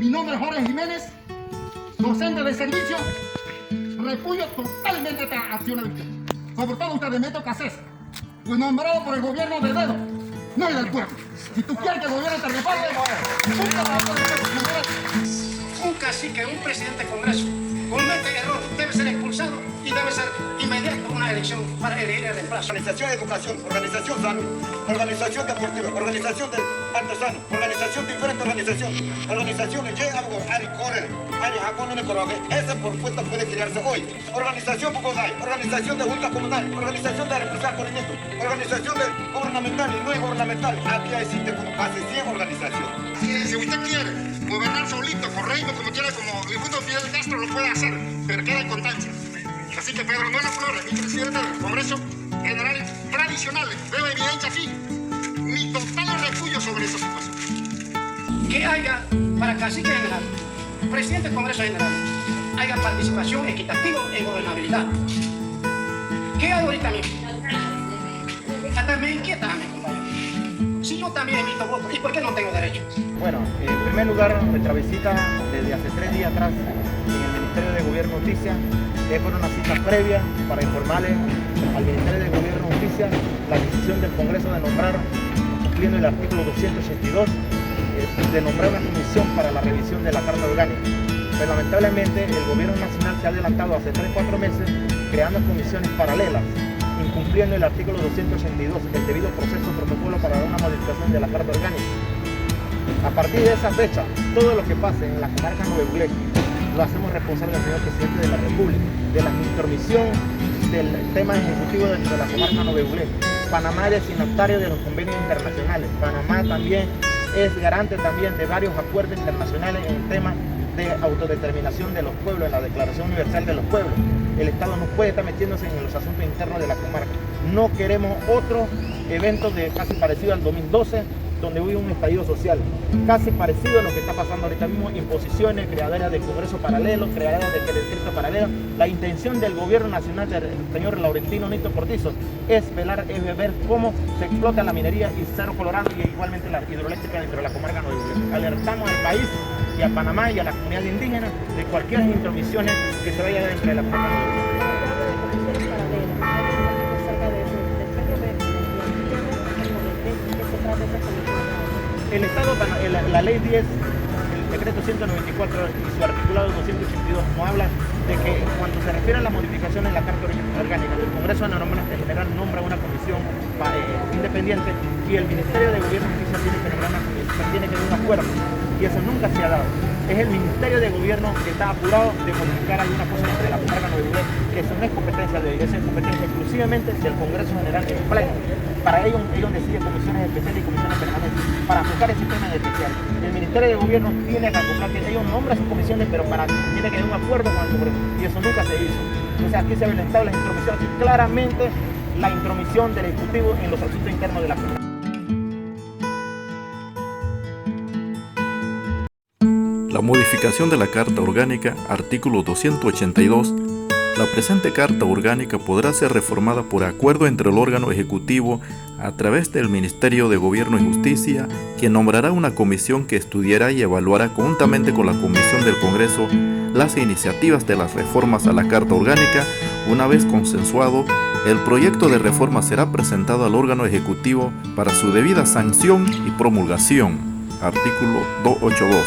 Mi nombre es Jorge Jiménez, docente de servicio. Repudio totalmente esta acción arbitraria. Sobre todo un terremoto casés, fue nombrado por el gobierno de dedo, no el del pueblo. Si tú quieres que el gobierno te reparte, nunca va a poder ser. Un cacique, un presidente de Congreso, comete error, debe ser expulsado y debe ser inmediato una elección para elegir el reemplazo. Organización de educación, organización salud, organización deportiva, organización de artesanos, organización de diferentes organizaciones llega algo, Ari Corel, Ari Jacón, esa propuesta puede crearse hoy. Organización Bogotá, organización de junta comunal, organización de represar corrimiento, organización de gubernamental y no gubernamental. Aquí existe como casi 100 organizaciones. Si usted quiere gobernar solito, correcto, como quiera, como el mundo Fidel Castro lo puede hacer, pero queda en constancia. Así que Pedro Manuel Flores, mi presidente del Congreso General Tradicional, debe evidencia así mi total refugio sobre esa situación. Que haya, para cacique general, presidente del Congreso General, haya participación equitativa en gobernabilidad. ¿Qué hay ahorita mismo? Hasta me inquieta, mi compañero. Si yo también emito votos, ¿y por qué no tengo derecho? Bueno, en primer lugar, nuestra visita desde hace 3 días atrás en el Ministerio de Gobierno y Justicia es por una cita previa para informarle al Ministerio de Gobierno y Justicia la decisión del Congreso de nombrar, cumpliendo el artículo 282, de nombrar una comisión para la revisión de la Carta Orgánica. Pero lamentablemente el Gobierno Nacional se ha adelantado hace 3-4 meses creando comisiones paralelas, incumpliendo el artículo 282, el debido proceso protocolo para una modificación de la Carta Orgánica. A partir de esa fecha, todo lo que pase en la comarca Nuevo lo hacemos responsable del señor Presidente de la República, de la intromisión del tema ejecutivo dentro de la comarca Nuevo. Panamá es destinatario de los convenios internacionales. Panamá también es garante también de varios acuerdos internacionales en el tema de autodeterminación de los pueblos, en la Declaración Universal de los Pueblos. El Estado no puede estar metiéndose en los asuntos internos de la comarca. No queremos otro evento casi parecido al 2012, donde hubo un estallido social, casi parecido a lo que está pasando ahorita mismo, imposiciones, creaderas de Congreso paralelo, creaderas de distrito paralelo. La intención del gobierno nacional del señor Laurentino Nito Cortizo es ver cómo se explota la minería y Cerro Colorado y igualmente la hidroeléctrica dentro de la comarca Nuevo. Alertamos al país y a Panamá y a la comunidad indígena de cualquier intromisiones que se vaya dentro de la comarca Nuevo. El Estado, la ley 10, el decreto 194 y su articulado 282 nos habla de que cuando se refiere a la modificación en la Carta Orgánica, el Congreso General nombra una comisión independiente y el Ministerio de Gobierno y Justicia tiene que nombrar una comisión, tiene que dar un acuerdo, y eso nunca se ha dado. Es el Ministerio de Gobierno que está apurado de modificar alguna cosa entre la comarca Nuevo. Eso no es competencia de ellos, es competencia exclusivamente del Congreso General en pleno. Para ellos deciden comisiones especiales y comisiones permanentes para tocar ese tema en especial. El Ministerio de Gobierno tiene que acoplar que ellos nombran sus comisiones, pero tiene que haber un acuerdo con el Congreso, y eso nunca se hizo. Entonces aquí se ha violentado las intromisiones, y claramente la intromisión del Ejecutivo en los asuntos internos de la comunidad. La modificación de la Carta Orgánica, artículo 282. La presente Carta Orgánica podrá ser reformada por acuerdo entre el órgano ejecutivo a través del Ministerio de Gobierno y Justicia, quien nombrará una comisión que estudiará y evaluará conjuntamente con la Comisión del Congreso las iniciativas de las reformas a la Carta Orgánica. Una vez consensuado, el proyecto de reforma será presentado al órgano ejecutivo para su debida sanción y promulgación. Artículo 282.